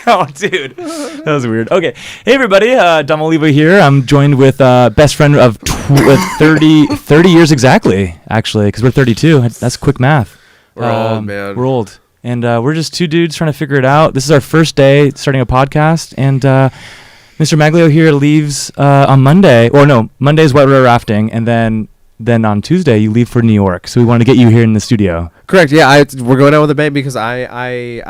Oh, dude, that was weird. Okay, hey everybody, Dom Oliva here. I'm joined with best friend of 30 years exactly, actually, because we're 32. That's quick math. We're old, man. We're old, and we're just two dudes trying to figure it out. This is our first day starting a podcast, and Mr. Maglio here leaves on Monday. Or no, Monday's white river rafting, and then on Tuesday you leave for New York. So we wanted to get you here in the studio. Correct. Yeah, we're going out with a bang because I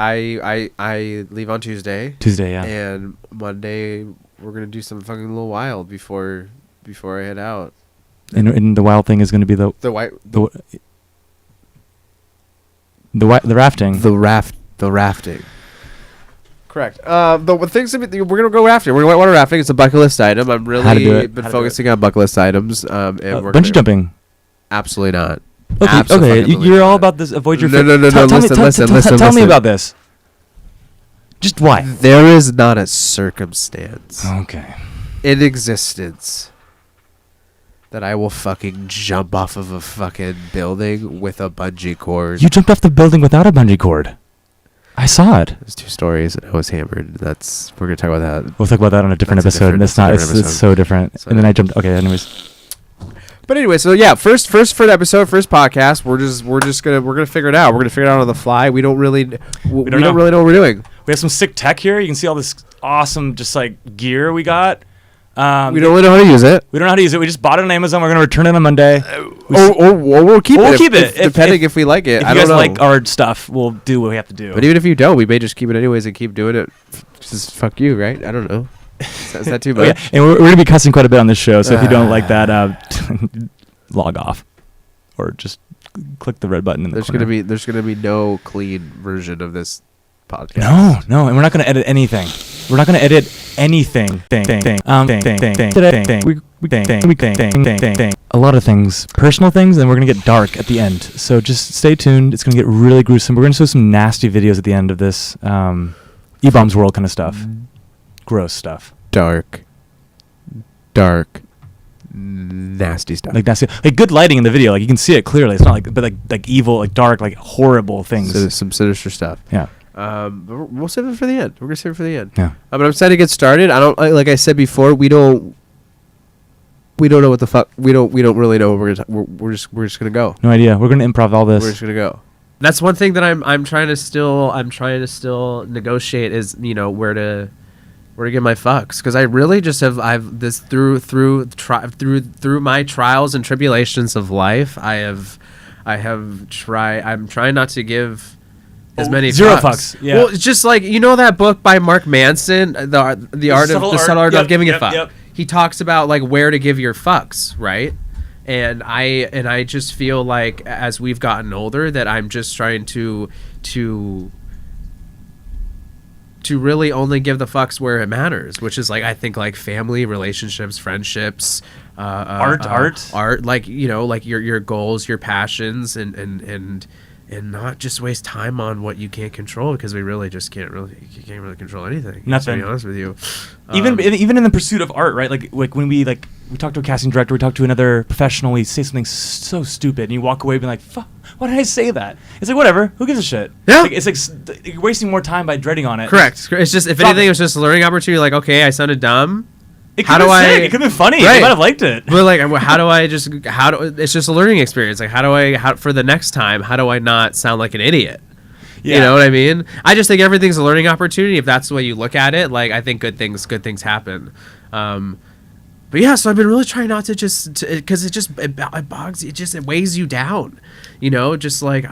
leave on Tuesday. Tuesday, yeah. And Monday we're gonna do something fucking a little wild before I head out. And the wild thing is going to be the rafting. The rafting. Correct. The things we're gonna go rafting. We're going water rafting. It's a bucket list item. I'm really been focusing on bucket list items. And we're bungee jumping. Absolutely not. Okay. You're all about this. Avoid your. No. Listen. Tell me about this. Just why? There is not a circumstance Okay. in existence that I will fucking jump off of a fucking building with a bungee cord. You jumped off the building without a bungee cord. I saw it. There's 2 stories and I was hammered. We're gonna talk about that. We'll talk about that on a different episode. It's so different. So and then I jumped. Okay. Anyways. But anyway, so yeah, first for the episode, first podcast, we're gonna figure it out. We're gonna figure it out on the fly. We don't really know what we're doing. We have some sick tech here. You can see all this awesome just like gear we got. We don't really know how to use it. We don't know how to use it. We just bought it on Amazon. We're gonna return it on Monday. Or we'll keep it. We'll keep it depending if we like it. If you guys like our stuff, we'll do what we have to do. But even if you don't, we may just keep it anyways and keep doing it. Just fuck you, right? I don't know. Is that too much? Yeah. And we're gonna be cussing quite a bit on this show. So if you don't like that, log off, or just click the red button in the corner. There's gonna be no clean version of this podcast. No, and we're not gonna edit anything. We're not gonna edit anything. A lot of things, personal things, and we're gonna get dark at the end. So just stay tuned. It's gonna get really gruesome. We're gonna show some nasty videos at the end of this, E-Bombs World kind of stuff, gross stuff, dark, nasty stuff. Like nasty, like good lighting in the video. Like you can see it clearly. It's not like evil, like dark, like horrible things. So some sinister stuff. Yeah. But we'll save it for the end. We're gonna save it for the end. Yeah. But I'm excited to get started. I don't like I said before. We don't know what the fuck. We don't really know what we're just gonna go. No idea. We're gonna improv all this. We're just gonna go. That's one thing that I'm trying to still negotiate is where to get my fucks, because I really just I've this through my trials and tribulations of life. I'm trying not to give as many zero fucks. Yeah. Well, it's just like that book by Mark Manson, the subtle art of giving a fuck. Yep. He talks about like where to give your fucks, right? And I just feel like as we've gotten older that I'm just trying to really only give the fucks where it matters, which is like I think like family, relationships, friendships, art, like like your goals, your passions, and not just waste time on what you can't control, because we really just can't really control anything. Nothing. To be honest with you. Even in the pursuit of art, right? Like when we talk to a casting director, we talk to another professional, we say something so stupid, and you walk away being like, "Fuck, why did I say that?" It's like whatever. Who gives a shit? Yeah. Like, it's like you're wasting more time by dreading on it. Correct. It's just if anything, it was just a learning opportunity. Like, okay, I sounded dumb. It could have been funny. Right. I might have liked it. But like, it's just a learning experience. Like, how for the next time, how do I not sound like an idiot? Yeah. You know what I mean? I just think everything's a learning opportunity. If that's the way you look at it, like, I think good things happen. But yeah, so I've been really trying not to because it bogs, it weighs you down, just like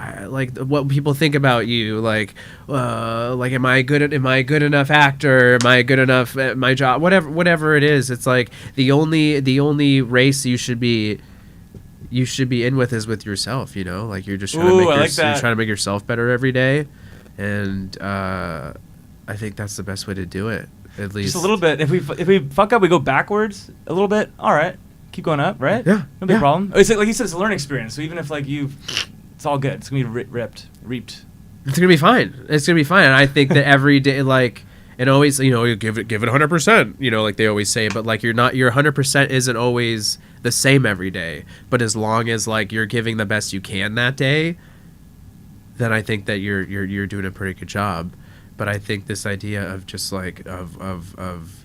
what people think about you, like am I good enough actor, am I good enough at my job, whatever it is. It's like the only race you should be in with is with yourself, like you're just trying you're trying to make yourself better every day, and I think that's the best way to do it. At least just a little bit. If we fuck up, we go backwards a little bit. All right, keep going up, right? Yeah, no big problem. It's like you said, it's a learning experience. So even if it's all good. It's gonna be reaped. It's gonna be fine. And I think that every day, like, and always, you give it 100%. Like they always say, but like your 100% isn't always the same every day. But as long as like you're giving the best you can that day, then I think that you're doing a pretty good job. But I think this idea of just like of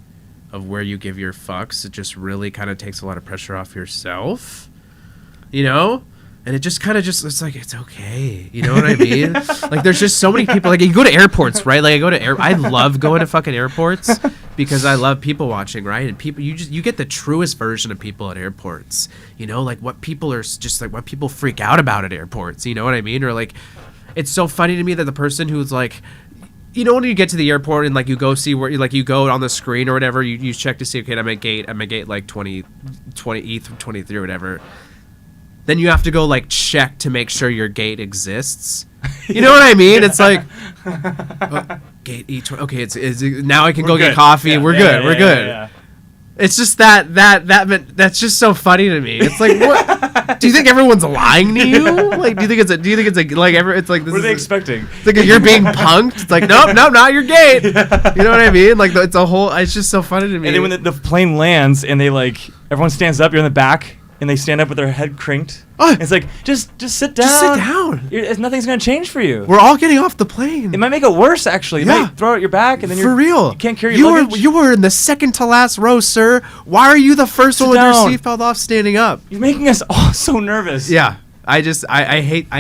where you give your fucks, it just really kind of takes a lot of pressure off yourself, you know? And it just kind of just, it's like, it's okay. You know what I mean? Like, there's just so many people. Like, you go to airports, right? Like, I love going to fucking airports because I love people watching, right? And people, you get the truest version of people at airports. You know, like what people are just like, what people freak out about at airports. You know what I mean? Or like, it's so funny to me that the person who's like, you know, when you get to the airport and like you go see where, like you go on the screen or whatever, you check to see, okay, I'm at gate like 20 23 or whatever. Then you have to go like check to make sure your gate exists. You know what I mean? It's like gate E20. Okay, it's now I can go get coffee. We're good. Yeah. It's just that's just so funny to me. It's like, what? Do you think everyone's lying to you? Like, do you think it's like it's like this? What are they expecting? It's like you're being punked. It's like nope, not your gate. Yeah. You know what I mean? Like it's a whole. It's just so funny to me. And then when the plane lands and they like everyone stands up, you're in the back. And they stand up with their head cranked. Oh. It's like, just sit down. Just sit down. Nothing's going to change for you. We're all getting off the plane. It might make it worse, actually. It might throw out your back, and then for real. You can't carry your luggage. You were in the second to last row, sir. Why are you the first one with your seatbelt off standing up? You're making us all so nervous. Yeah. I hate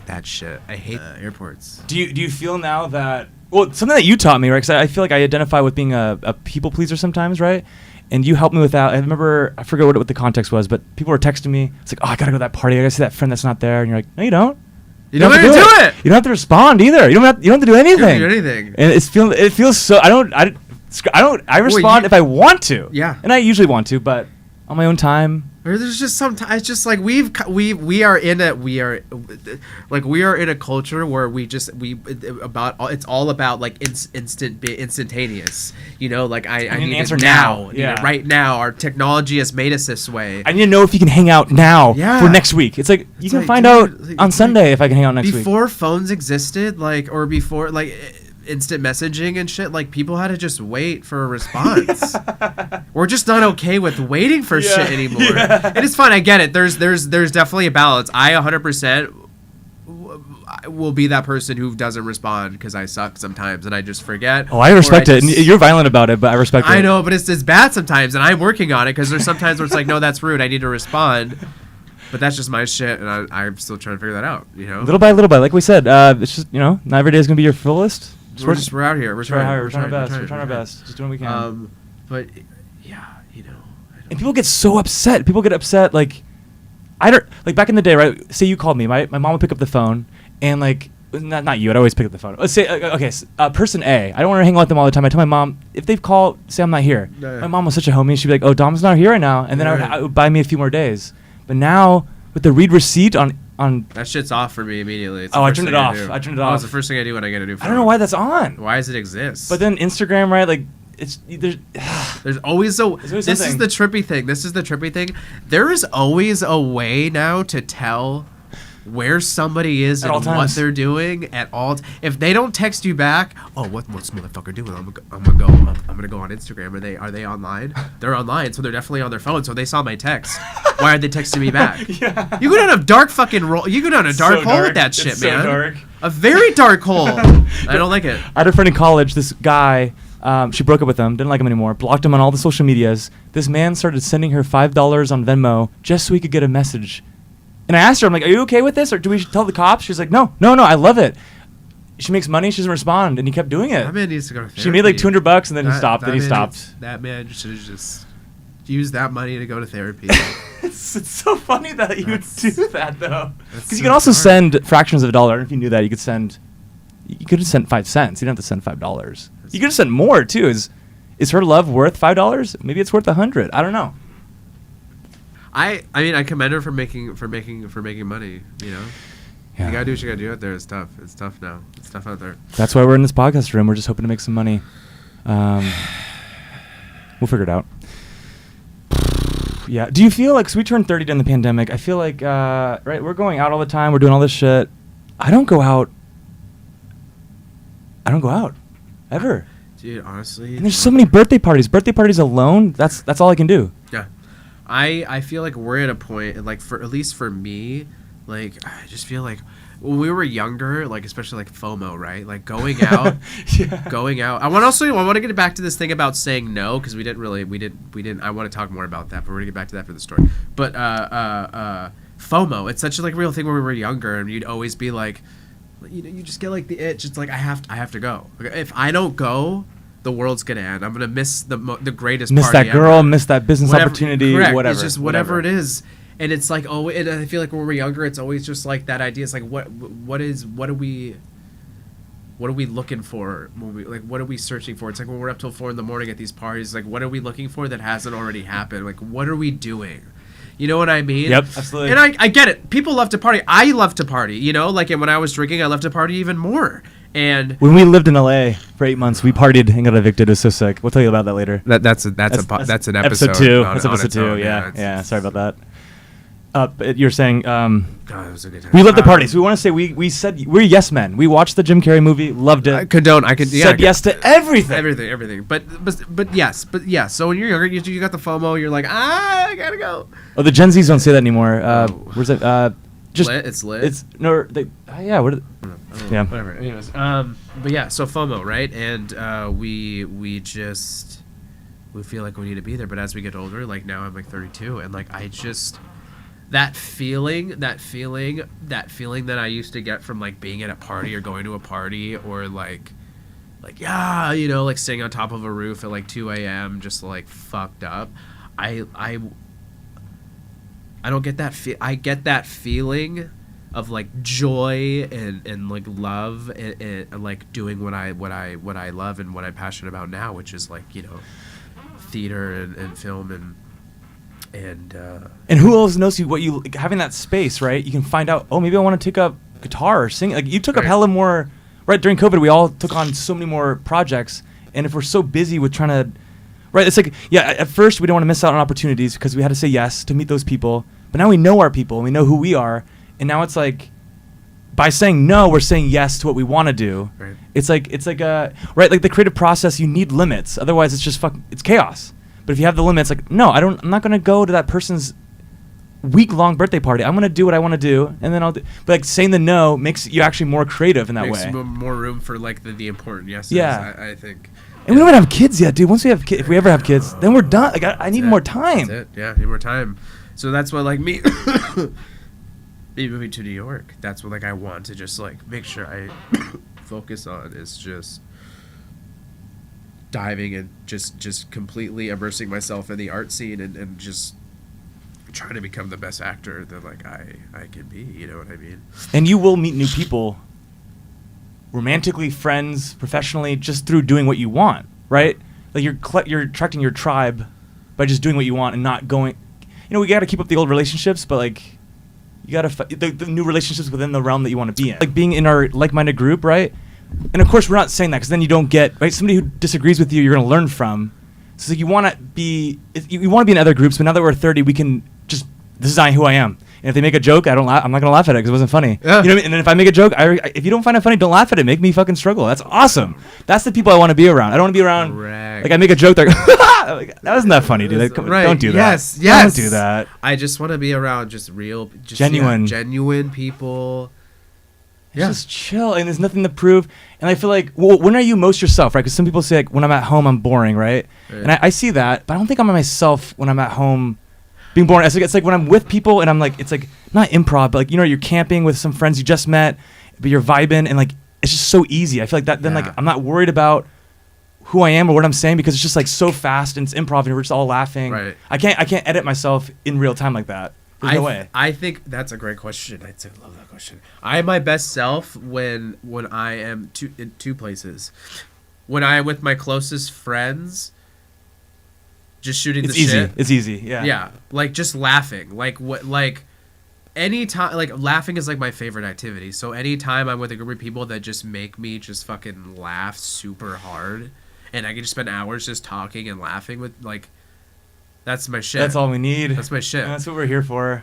that shit. I hate airports. Do you feel now that... Well, something that you taught me, right? Because I feel like I identify with being a people pleaser sometimes, right? And you helped me with that. I remember, I forget what the context was, but people were texting me. It's like, oh, I gotta go to that party. I gotta see that friend that's not there. And you're like, no, you don't. You don't have to do it. You don't have to respond either. You don't have to do anything. You don't have to do anything. And it feels so. I respond if I want to. Yeah. And I usually want to, but on my own time. Or there's just sometimes it's just like we are in a culture where it's all about like instantaneous, you know, like I need an answer now. Yeah. Right now, our technology has made us this way. I need to know if you can hang out now for next week. It's like you can find out on Sunday if I can hang out next week. Before phones existed, like, or before like instant messaging and shit, like people had to just wait for a response. We're just not okay with waiting for shit anymore. And it's fine, I get it. There's definitely a balance. I 100% will be that person who doesn't respond because I suck sometimes and I just forget. Oh, I respect it. And you're violent about it, but I respect it. I know, but it's bad sometimes, and I'm working on it because there's sometimes where it's like, no, that's rude. I need to respond. But that's just my shit, and I'm still trying to figure that out, you know? Little by little, like we said, it's just, you know, not every day is going to be your fullest. We're out here. We're trying our best. We're trying our best. Just doing what we can. But yeah, you know. And people get so upset. People get upset. Like, I don't like back in the day, right? Say you called me. My mom would pick up the phone, and like, not you. I'd always pick up the phone. Let's say, okay, person A. I don't want to hang out with them all the time. I tell my mom if they call, say I'm not here. My mom was such a homie. She'd be like, "Oh, Dom's not here right now," and then I would buy me a few more days. But now with the read receipt on that shit's off for me immediately. I turned it off. It's the first thing I do when I get a new phone. I don't know why that's on. Why does it exist? But then Instagram, right? Like there's always this is the trippy thing. There is always a way now to tell where somebody is and what they're doing at all. If they don't text you back, what's this motherfucker doing? I'm gonna go on Instagram. Are they online? They're online, so they're definitely on their phone. So they saw my text. Why are they texting me back? Yeah. You go down a dark fucking hole. You go down a dark hole with that shit, man. So dark. A very dark hole. I don't like it. I had a friend in college. This guy. She broke up with him, didn't like him anymore, blocked him on all the social medias. This man started sending her $5 on Venmo just so he could get a message. And I asked her, I'm like, are you okay with this? Or do we tell the cops? She's like, no, I love it. She makes money, she doesn't respond, and he kept doing it. That man needs to go to therapy. She made like $200 and then he stopped. That man should have just used that money to go to therapy. It's so funny that you would do that, though. Because you can also send fractions of a dollar. If you knew that, you could have sent 5 cents. You don't have to send $5. You could have sent more, too. Is her love worth $5? Maybe it's worth 100. I don't know. I mean, I commend her for making money. You know, you gotta do what you gotta do out there. It's tough. It's tough now. It's tough out there. That's why we're in this podcast room. We're just hoping to make some money. We'll figure it out. Yeah. Do you feel like, 'cause we turned 30 during the pandemic? I feel like, right? We're going out all the time. We're doing all this shit. I don't go out ever. Dude, honestly. And there's so many birthday parties. Birthday parties alone. That's all I can do. Yeah. I feel like we're at a point, like at least for me, like I just feel like when we were younger, like especially like FOMO, right? Like going out, going out. I want to get back to this thing about saying no, because we didn't. I want to talk more about that, but we're gonna get back to that for the story. But FOMO, it's such a like real thing when we were younger, and you'd always be like, you just get like the itch. It's like I have to go. If I don't go, the world's gonna end. I'm gonna miss the greatest. Miss party that girl. ever. Miss that business opportunity. Correct. Whatever. It's just whatever it is. And it's like, and I feel like when we're younger, it's always just like that idea. It's like, what are we looking for when we, like, what are we searching for? It's like when we're up till 4 a.m. at these parties, like, what are we looking for that hasn't already happened? Like, what are we doing? You know what I mean? Yep, absolutely. And I get it. People love to party. I love to party, you know? Like, and when I was drinking, I loved to party even more. And when we lived in LA for 8 months, we partied and got evicted. It was so sick. We'll tell you about that later. That's an episode. Episode 2. That's episode 2. Yeah. Sorry about that. You're saying it was a good time. we love the parties. We want to say we said we're yes men. We watched the Jim Carrey movie, loved it. I condone. Said yes to everything. Everything. But yes. So when you're younger, you got the FOMO. You're like, I gotta go. Oh, the Gen Zs don't say that anymore. Where's it? Just lit. It's lit. It's no. Yeah. What? Yeah. Whatever. Anyways. But yeah. So FOMO, right? And we feel like we need to be there. But as we get older, like now I'm like 32, and like I just. That feeling that I used to get from like being at a party or going to a party or like yeah, you know, like sitting on top of a roof at like 2 a.m. just like fucked up. I don't get that I get that feeling of like joy and like love and like doing what I love and what I'm passionate about now, which is like, you know, theater and film and who else knows what you having that space, right? You can find out, oh, maybe I want to take up guitar or sing. Like you took up hella more, right? During COVID, we all took on so many more projects, and if we're so busy with trying to, right? It's like, yeah, at first we didn't want to miss out on opportunities because we had to say yes to meet those people, but now we know our people and we know who we are, and now it's like, by saying no, we're saying yes to what we want to do. Right. It's like right, like the creative process, you need limits, otherwise it's just it's chaos. But if you have the limits, like, no, I'm not going to go to that person's week-long birthday party. I'm going to do what I want to do, and then I'll do. But, like, saying the no makes you actually more creative in that way. Makes more room for, like, the important yeses, yeah. I think. And we don't even have kids yet, dude. Once we have if we ever have kids, then we're done. Like, I need more time. That's it. Yeah, I need more time. So that's what, like, me moving to New York, that's what, like, I want to just, like, make sure I focus on is just diving and just completely immersing myself in the art scene and just trying to become the best actor that like I can be, you know what I mean? And you will meet new people, romantically, friends, professionally, just through doing what you want, right? Like you're attracting your tribe by just doing what you want and not going. You know, we got to keep up the old relationships, but like you got to the new relationships within the realm that you want to be in. Like being in our like-minded group, right? And of course, we're not saying that because then you don't get right. Somebody who disagrees with you, you're going to learn from. So you want to be, you want to be in other groups, but now that we're 30, we can just this is who I am. And if they make a joke, I'm not going to laugh at it because it wasn't funny. Yeah. You know what I mean? And then if I make a joke, if you don't find it funny, don't laugh at it. Make me fucking struggle. That's awesome. That's the people I want to be around. I don't want to be around. Correct. Like I make a joke, they're like, that wasn't that funny, dude. Like, right. Don't do that. Yes. Don't do that. I just want to be around just real, just genuine people. Yeah. Just chill, and there's nothing to prove. And I feel like, well, when are you most yourself, right? Because some people say, like, when I'm at home, I'm boring, right? And I see that, but I don't think I'm myself when I'm at home being boring. It's like when I'm with people, and I'm like, it's like, not improv, but like, you know, you're camping with some friends you just met, but you're vibing, and like, it's just so easy. I feel like that, then like, I'm not worried about who I am or what I'm saying because it's just like so fast, and it's improv, and we're just all laughing. Right. I can't edit myself in real time like that. There's no way. I think that's a great question. I love that question. I am my best self when I am in two places. When I am with my closest friends, just shooting the shit. It's easy. Yeah. Yeah. Like just laughing. Anytime, like laughing is like my favorite activity. So anytime I'm with a group of people that just make me just fucking laugh super hard, and I can just spend hours just talking and laughing with like. That's my shit. That's all we need. That's my shit. And that's what we're here for.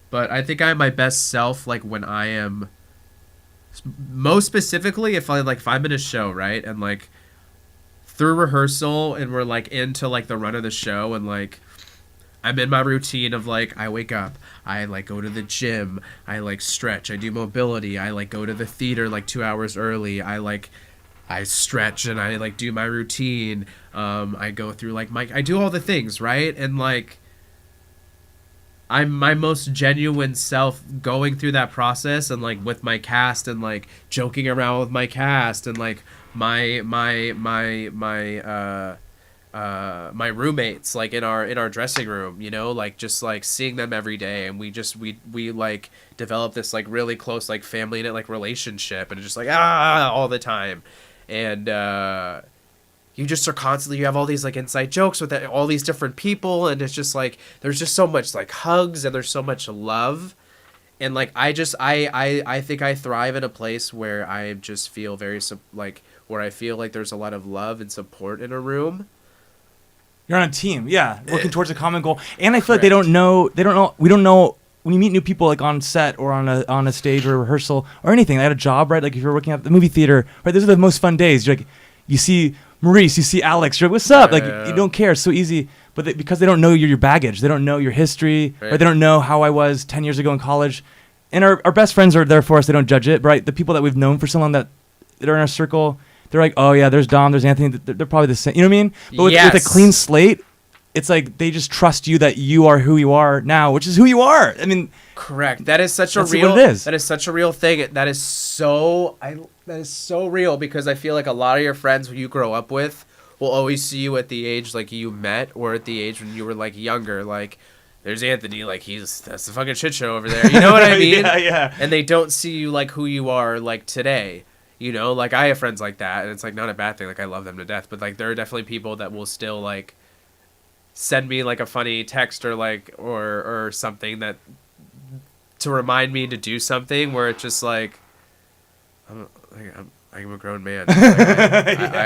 But I think I'm my best self like when I am most specifically if I'm in a show, right? And like through rehearsal and we're like into like the run of the show and like I'm in my routine of like I wake up, I like go to the gym, I like stretch, I do mobility, I like go to the theater like 2 hours early, I stretch and I like do my routine. I go through like I do all the things, right? And like I'm my most genuine self going through that process and like with my cast and like joking around with my cast and like my roommates like in our dressing room, you know, like just like seeing them every day, and we like develop this like really close like family like relationship, and it's just like all the time. And you just are constantly, you have all these like inside jokes with all these different people, and it's just like there's just so much like hugs and there's so much love. And like I think I thrive in a place where I just feel very like where I feel like there's a lot of love and support in a room. You're on a team, yeah, working towards a common goal. And I feel like we don't know when you meet new people like on set or on a stage or a rehearsal or anything, at a job, right? Like if you're working at the movie theater, right? Those are the most fun days. You're like, you see Maurice, you see Alex, you're like, what's up? You don't care, it's so easy. But because they don't know your baggage, they don't know your history, right? They don't know how I was 10 years ago in college. And our best friends are there for us, they don't judge it, right? The people that we've known for so long that are in our circle, they're like, oh yeah, there's Dom, there's Anthony, they're probably the same. You know what I mean? But with a clean slate, it's like they just trust you that you are who you are now, which is who you are. I mean, correct. That is such a real. That is such a real thing. That is so real, because I feel like a lot of your friends who you grow up with will always see you at the age like you met, or at the age when you were like younger. Like, there's Anthony, like that's the fucking shit show over there. You know what I mean? Yeah. And they don't see you like who you are like today. You know, like I have friends like that, and it's like not a bad thing. Like I love them to death, but like there are definitely people that will still like send me like a funny text or like or something that to remind me to do something, where it's just like I'm a grown man. Like,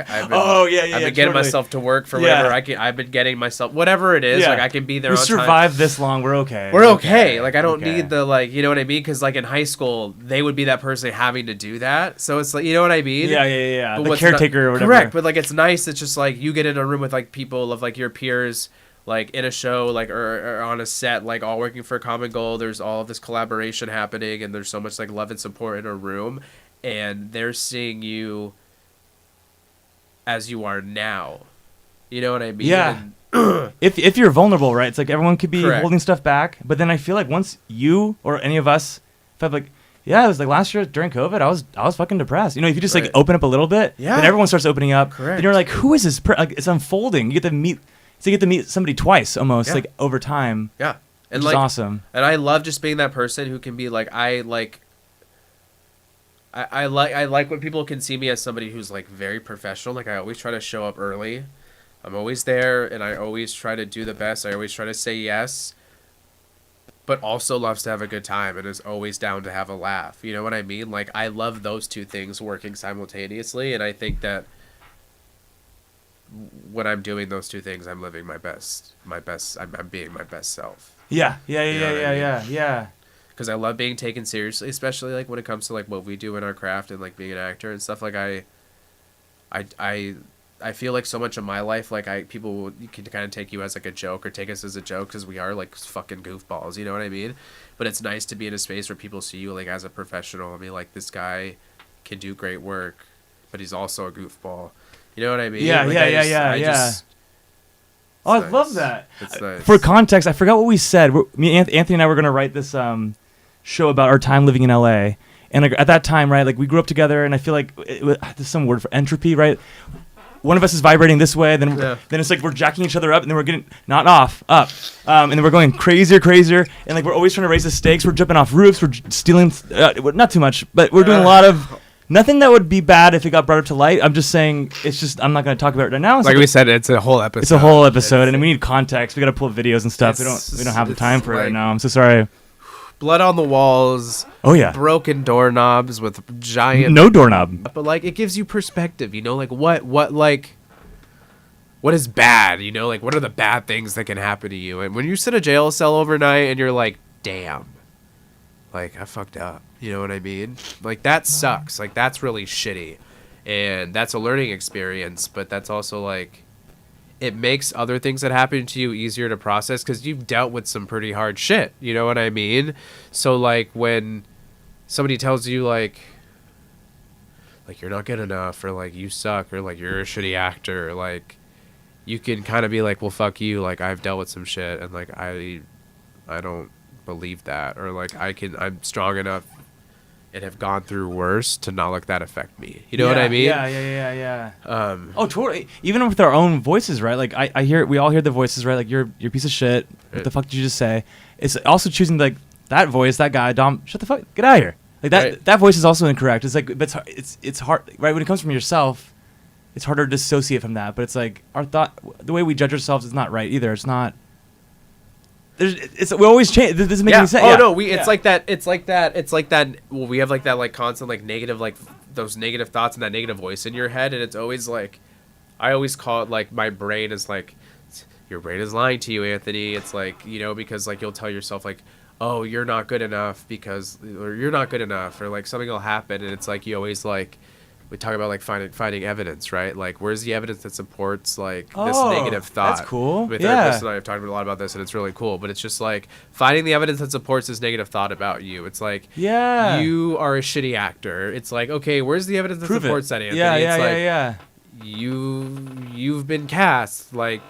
I've been getting myself to work for whatever I've been getting myself, whatever it is. Like I can be there. We survived this long. We're okay. We're okay. Like I don't need the like, you know what I mean? Because like in high school, they would be that person having to do that. So it's like, you know what I mean? Yeah. The caretaker or whatever. Correct. But like it's nice. It's just like you get in a room with like people of like your peers, like in a show, like or on a set, like all working for a common goal. There's all of this collaboration happening, and there's so much like love and support in a room. And they're seeing you as you are now. You know what I mean? Yeah. if you're vulnerable, right? It's like everyone could be holding stuff back. But then I feel like once you or any of us felt like, it was like last year during COVID, I was fucking depressed. You know, if you just like open up a little bit, then everyone starts opening up. Correct. Then you're like, who is this? Like it's unfolding. You get to meet somebody twice almost, like over time. Yeah. And which is awesome. And I love just being that person who can be like, I like when people can see me as somebody who's like very professional. Like I always try to show up early. I'm always there, and I always try to do the best. I always try to say yes, but also loves to have a good time and is always down to have a laugh. You know what I mean? Like I love those two things working simultaneously, and I think that when I'm doing those two things, I'm living my best. I'm being my best self. Yeah. Because I love being taken seriously, especially like when it comes to like what we do in our craft and like being an actor and stuff. Like I feel like so much of my life, like people can kind of take you as like a joke or take us as a joke because we are like fucking goofballs. You know what I mean? But it's nice to be in a space where people see you like as a professional. I mean, like this guy can do great work, but he's also a goofball. You know what I mean? Yeah. I nice. love that. It's nice. For context, I forgot what we said. Anthony and I were going to write this show about our time living in LA. And like, at that time, right, like we grew up together, and I feel like there's some word for entropy, right? One of us is vibrating this way, then it's like we're jacking each other up, and then we're getting not off, up. And then we're going crazier, and like we're always trying to raise the stakes. We're jumping off roofs, we're stealing, not too much, but we're doing a lot of... Nothing that would be bad if it got brought up to light. I'm just saying, it's just, I'm not going to talk about it right now. Like we said, it's a whole episode. It's a whole episode, and we need context. We got to pull up videos and stuff. We don't have the time for it right now. I'm so sorry. Blood on the walls. Oh, yeah. Broken doorknobs with giant... No doorknob. But, like, it gives you perspective, you know? Like, what is bad, you know? Like, what are the bad things that can happen to you? And when you sit in a jail cell overnight and you're like, damn, like, I fucked up. You know what I mean? Like, that sucks. Like, that's really shitty. And that's a learning experience, but that's also, like, it makes other things that happen to you easier to process because you've dealt with some pretty hard shit. You know what I mean? So like when somebody tells you like you're not good enough or like you suck or like you're a shitty actor, or, like you can kind of be like, well, fuck you. Like I've dealt with some shit and like I don't believe that, or like I'm strong enough and have gone through worse to not let that affect me. You know what I mean? Yeah. Oh, totally. Even with our own voices, right? Like we all hear the voices, right? Like you're a piece of shit. What the fuck did you just say? It's also choosing like that voice, that guy, Dom. Shut the fuck, get out of here. Like that. That voice is also incorrect. It's like, but it's hard, right? When it comes from yourself, it's harder to dissociate from that. But it's like our thought, the way we judge ourselves is not right either. It's not. We always change. This doesn't make any sense. Oh no, it's like that. It's like that. Well, we have like that like constant like negative like those negative thoughts and that negative voice in your head, and it's always like, I always call it like my brain is like, your brain is lying to you, Anthony. It's like, you know, because like you'll tell yourself like, oh, you're not good enough or you're not good enough, or like something will happen, and it's like you always like. We talk about like finding evidence, right? Like, where's the evidence that supports like this negative thought? That's cool. With our and I have talked a lot about this, and it's really cool. But it's just like finding the evidence that supports this negative thought about you. It's like, you are a shitty actor. It's like, okay, where's the evidence that supports that, Anthony? Yeah. You've been cast. Like,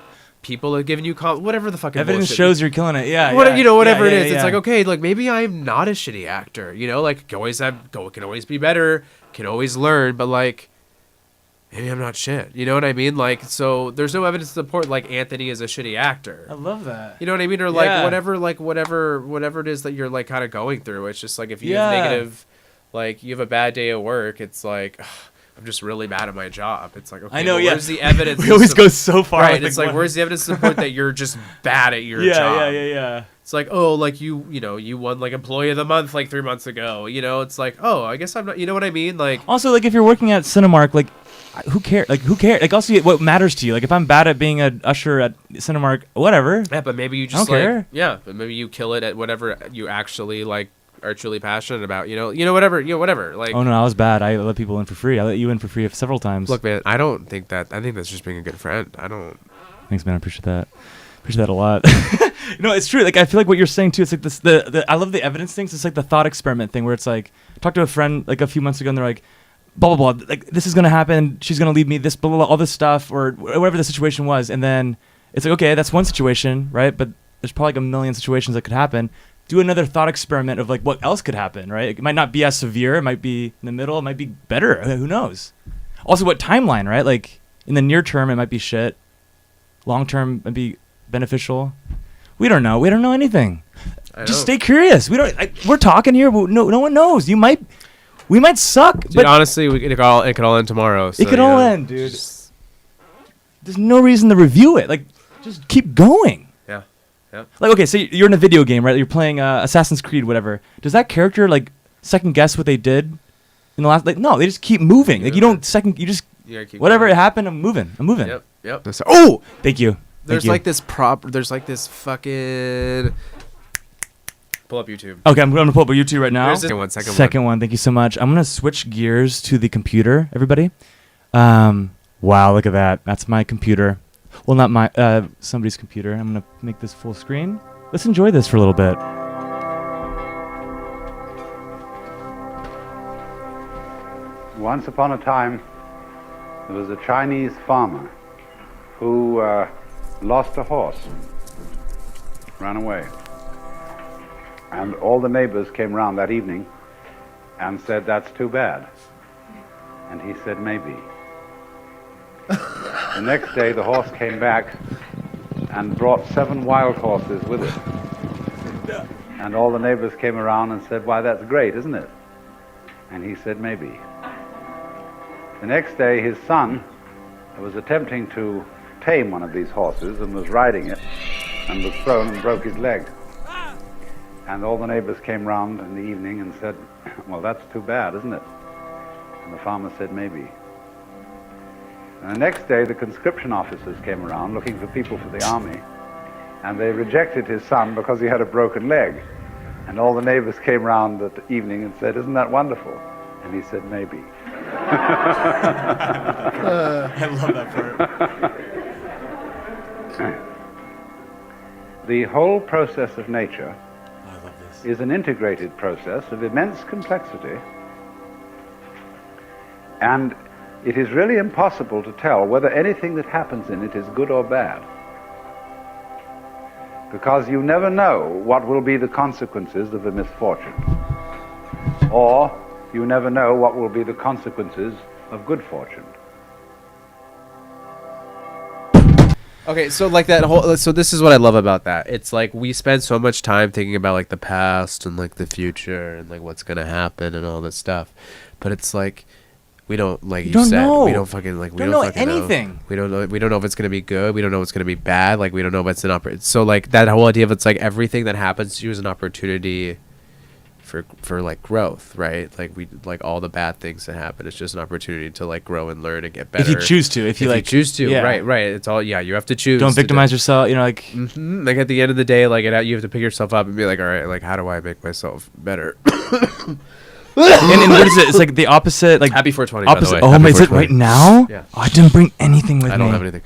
people have given you whatever the fucking evidence bullshit. shows you're killing it. You know, whatever it is. It's like, okay, like maybe I'm not a shitty actor. You know, like can always be better. Can always learn, but like maybe I'm not shit. You know what I mean? Like, so there's no evidence to support like Anthony is a shitty actor. I love that. You know what I mean? Or like whatever it is that you're like kind of going through. It's just like if you have negative, like you have a bad day at work, it's like I'm just really bad at my job. It's like, okay, I know, where's the evidence? We always go so far. Right. It's like, where's the evidence to support that you're just bad at your job? Yeah. It's like, oh, like you won like Employee of the Month like 3 months ago. You know, it's like, oh, I guess I'm not. You know what I mean? Like, also, like if you're working at Cinemark, like who cares? Like who cares? Like also, what matters to you? Like if I'm bad at being an usher at Cinemark, whatever. Yeah, but maybe you just I don't care. Yeah, but maybe you kill it at whatever you actually like are truly passionate about. You know, whatever. Like, oh no, I was bad. I let people in for free. I let you in for free several times. Look, man, I don't think that. I think that's just being a good friend. I don't. Thanks, man. I appreciate that. Appreciate that a lot. No, it's true. Like I feel like what you're saying too. It's like this. I love the evidence things. It's like the thought experiment thing where it's like I talked to a friend like a few months ago and they're like, blah blah blah. Like this is gonna happen. She's gonna leave me. This blah blah, blah all this stuff or whatever the situation was. And then it's like okay, that's one situation, right? But there's probably like a million situations that could happen. Do another thought experiment of like what else could happen, right? It might not be as severe. It might be in the middle. It might be better. Who knows? Also, what timeline, right? Like in the near term, it might be shit. Long term, it might be beneficial. We don't know. We don't know anything. Just stay curious. We're talking here. But no one knows. We might suck. Dude, but honestly, it could all end tomorrow. So, it could all end, dude. There's no reason to review it. Like, just keep going. Yeah. Like, okay, so you're in a video game, right? You're playing Assassin's Creed, whatever. Does that character like second guess what they did in the last? Like, no, they just keep moving. Like, you don't second. You just whatever it happened. I'm moving. Yep. Oh, thank you. There's like this fucking. Pull up YouTube. Okay, I'm going to pull up YouTube right now. Second one. Thank you so much. I'm going to switch gears to the computer, everybody. Wow, look at that. That's my computer. Well, not my, somebody's computer. I'm going to make this full screen. Let's enjoy this for a little bit. Once upon a time, there was a Chinese farmer who lost a horse, ran away. And all the neighbors came round that evening and said, that's too bad. And he said, maybe. The next day, the horse came back and brought 7 wild horses with it. And all the neighbors came around and said, why, that's great, isn't it? And he said, maybe. The next day, his son was attempting to tame one of these horses and was riding it and was thrown and broke his leg. And all the neighbors came round in the evening and said, well, that's too bad, isn't it? And the farmer said, maybe. And the next day, the conscription officers came around looking for people for the army, and they rejected his son because he had a broken leg. And all the neighbors came round that evening and said, isn't that wonderful? And he said, maybe. I love that part. The whole process of nature I love this. is an integrated process of immense complexity, and it is really impossible to tell whether anything that happens in it is good or bad, because you never know what will be the consequences of a misfortune, or you never know what will be the consequences of good fortune. Okay, so like that whole, so this is what I love about that. It's like we spend so much time thinking about like the past and like the future and like what's gonna happen and all this stuff, but it's like we don't, like you don't said, know. we don't fucking like we Don't don't know fucking anything. Know. We don't know if it's gonna be good. We don't know if it's gonna be bad. Like we don't know if it's an so like that whole idea of it's like everything that happens to you is an opportunity for like growth, right? Like we like all the bad things that happen. It's just an opportunity to like grow and learn and get better. If you choose to, if you choose to, yeah. right. It's all you have to choose. Don't to victimize yourself. You know, like Mm-hmm. Like at the end of the day, like you have to pick yourself up and be like, all right, like how do I make myself better? and what is it? It's like the opposite. Like Happy 420. By the opposite. way. Oh Happy my! Is it 420. right now? Yeah. Oh, I didn't bring anything with me. I don't have anything.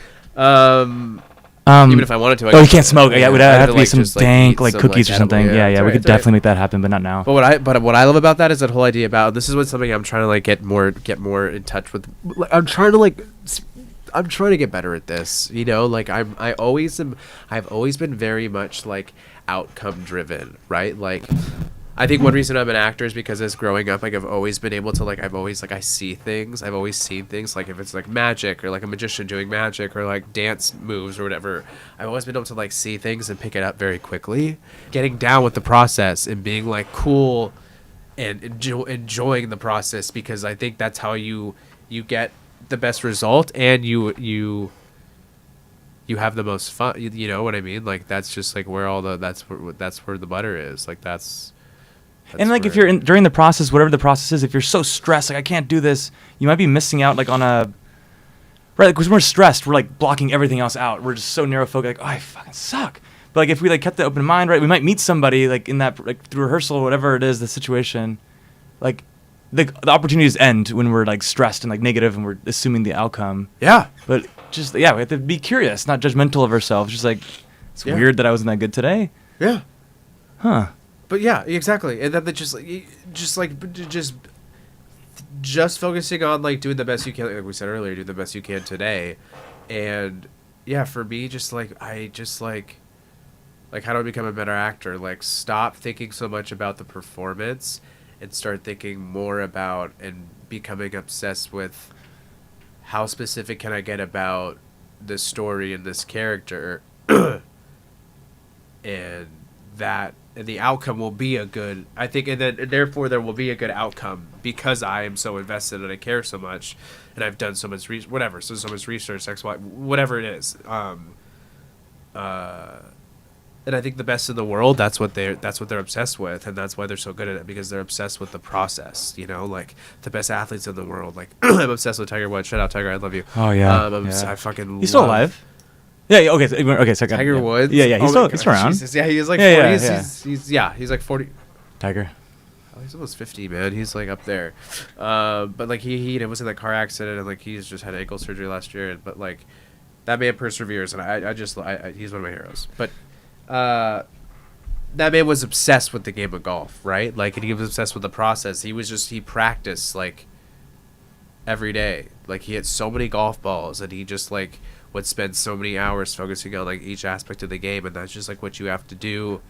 Even if I wanted to. Oh, you can't smoke. Yeah, it would have to be like, some just, dank eat like some, cookies or edible- something. Yeah, it's we alright, could it's alright. definitely make that happen, but not now. But what I love about that is that whole idea about this is what something I'm trying to like get more in touch with. Like, I'm trying to get better at this. You know, like I've always been very much like outcome driven, right? Like I think one reason I'm an actor is because as growing up, like I've always been able to like I see things. I've always seen things, like if it's like magic or like a magician doing magic or like dance moves or whatever. I've always been able to like see things and pick it up very quickly. Getting down with the process and being like cool and enjoying the process, because I think that's how you get the best result and you have the most fun. You know what I mean? Like that's just like where that's where the butter is. Like that's and like if you're during the process, whatever the process is, if you're so stressed, like I can't do this, you might be missing out like on a right. Because when we're stressed, we're like blocking everything else out. We're just so narrow focused. Like, oh, I fucking suck. But like if we like kept the open mind, right, we might meet somebody like in that like through rehearsal or whatever it is, the situation, like the opportunities end when we're like stressed and like negative and we're assuming the outcome. yeah. But just we have to be curious, not judgmental of ourselves. Just like it's Yeah. weird that I wasn't that good today, Yeah. huh? But yeah, exactly. And then just focusing on like doing the best you can, like we said earlier, do the best you can today. And yeah, for me, just like how do I become a better actor? Like stop thinking so much about the performance and start thinking more about and becoming obsessed with how specific can I get about this story and this character. And the outcome will be a good, I think, and then therefore there will be a good outcome because I am so invested and I care so much and I've done so much so much research, X, Y, whatever it is. And I think the best in the world, that's what they're obsessed with, and that's why they're so good at it, because they're obsessed with the process. You know, like the best athletes in the world. Like I'm obsessed with Tiger Woods. Shout out Tiger, I love you. Oh yeah, I fucking. He's still alive. Yeah. Okay. So Tiger Woods. Yeah. He's Oh my still God, around. Jesus. Yeah, he's like Yeah, 40. yeah. He's like 40. Tiger. Oh, he's almost 50, man. He's like up there. But like he was in that car accident, and like he's just had ankle surgery last year. But like that man perseveres, and I he's one of my heroes. But that man was obsessed with the game of golf, right? Like, and he was obsessed with the process. He practiced like every day. Like he hit so many golf balls, and he just like would spend so many hours focusing on like each aspect of the game, and that's just like what you have to do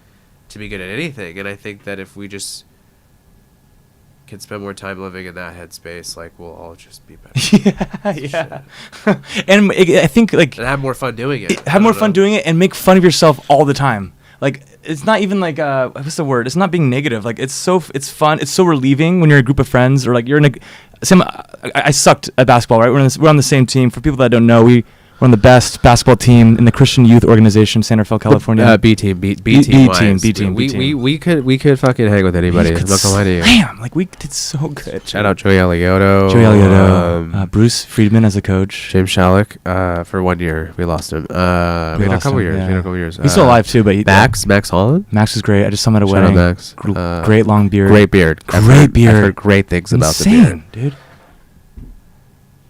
to be good at anything. And I think that if we just can spend more time living in that headspace, like we'll all just be better. Yeah. And I think like And have more fun doing it. have more fun doing it and make fun of yourself all the time. Like it's not even like what's the word? It's not being negative. Like it's fun. It's so relieving when you're in a group of friends or like you're in I sucked at basketball, right? We're on the same team. For people that don't know, we're on the best basketball team in the Christian Youth Organization, San Rafael, California. B team. We could fucking hang with anybody. I'm not gonna lie to you. Damn, like we did so good. Shout out Joey Alioto. Bruce Friedman as a coach. James Shalek, for 1 year. We lost him. We had a couple years. He's still alive too, but Max Holland. Max was great. I just saw him at a Shout out wedding. Max. Great long beard. Great beard. I've heard great things about the beard. Dude.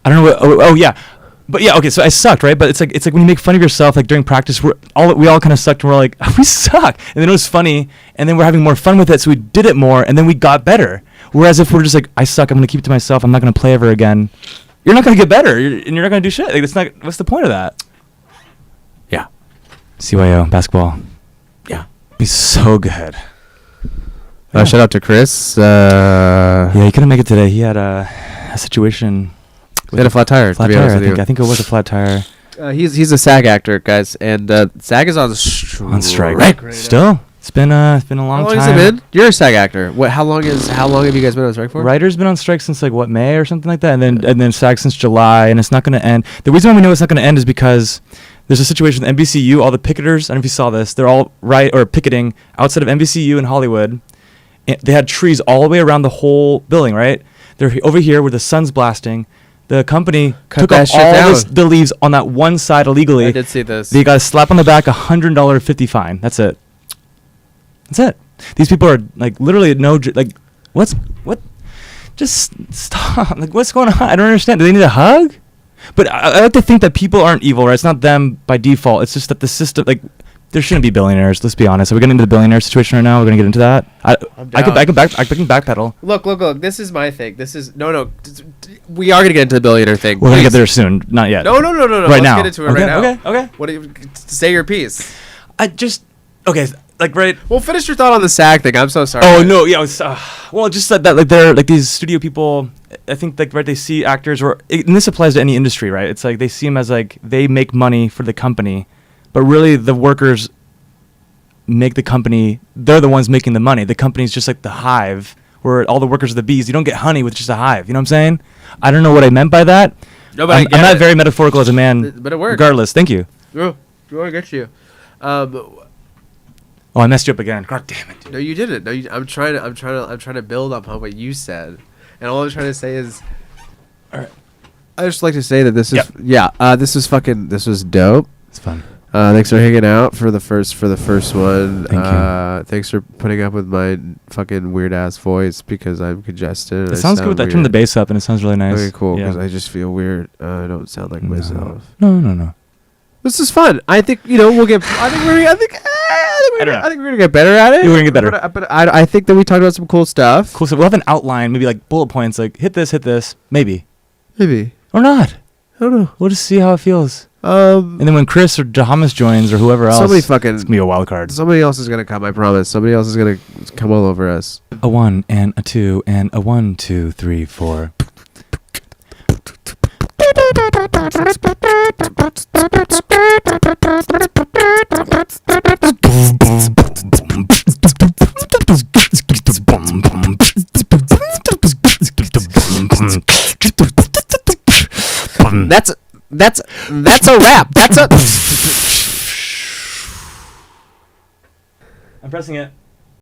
I don't know what. Oh yeah. But yeah, okay, so I sucked, right? But it's like when you make fun of yourself, like during practice, we all kind of sucked, and we're like, we suck, and then it was funny, and then we're having more fun with it, so we did it more, and then we got better. Whereas if we're just like, I suck, I'm gonna keep it to myself, I'm not gonna play ever again, you're not gonna get better, and you're not gonna do shit. Like, it's not. What's the point of that? Yeah. CYO basketball, Yeah. be so good. Shout out to Chris. Yeah, he couldn't make it today. He had a situation. He had a flat tire. Flat to be tire. honest with you. I think it was a flat tire. He's a SAG actor, guys, and SAG is on strike. On strike. Right. Still, it's been a long How long time. has it been? You're a SAG actor. How long have you guys been on strike for? Writers been on strike since like what, May or something like that, and then SAG since July, and it's not going to end. The reason why we know it's not going to end is because there's a situation with NBCU. All the picketers, I don't know if you saw this, they're all picketing outside of NBCU in Hollywood. And they had trees all the way around the whole building, right? They're over here where the sun's blasting. The company took that off shit all down. the leaves on that one side illegally. I did see this. They got a slap on the back, $100 fine. That's it. That's it. These people are like literally like, what? Just stop. Like, what's going on? I don't understand. Do they need a hug? But I like to think that people aren't evil, right? It's not them by default. It's just that the system, like, there shouldn't be billionaires. Let's be honest. Are we getting into the billionaire situation right now? We're gonna get into that. I can backpedal. Look. This is my thing. This is no. We are gonna get into the billionaire thing. We're gonna get there soon. Not yet. No. Right Let's now. get into it Okay, right now. okay. What do you say your piece? Okay. Like right. Well, finish your thought on the SAG thing. I'm so sorry. Oh no, yeah. It was, well, just that like they're like these studio people. I think like right, they see actors, and this applies to any industry, right? It's like they see them as like they make money for the company, but really the workers make the company. They're the ones making the money. The company's just like the hive, where all the workers are the bees. You don't get honey with just a hive. You know what I'm saying? I don't know what I meant by that. No, but I'm not very metaphorical as a man. But it works. Regardless, thank you. Oh, I get you. Oh, I messed you up again. God damn it. No, you didn't. No, I'm trying to build upon what you said, and all I'm trying to say is, all right. I just like to say that this is this was dope. It's fun. Thanks for hanging out for the first one. Thank you. Thanks for putting up with my fucking weird ass voice because I'm congested. It sounds good with that. Turn the bass up and it sounds really nice. Okay, cool. Because Yeah. I just feel weird. I don't sound like myself. No. This is fun. I think we'll get. I think we're gonna get better at it. Yeah, we're gonna get better. But I think that we talked about some cool stuff. Cool. So we'll have an outline, maybe like bullet points, like hit this, maybe Maybe. or not. I don't know. We'll just see how it feels. And then when Chris or Jahamas joins or whoever else, it's gonna be a wild card. Somebody else is gonna come. I promise. Somebody else is gonna come all over us. A 1 and a 2 and a 1, 2, 3, 4. That's a wrap. That's a. I'm pressing it.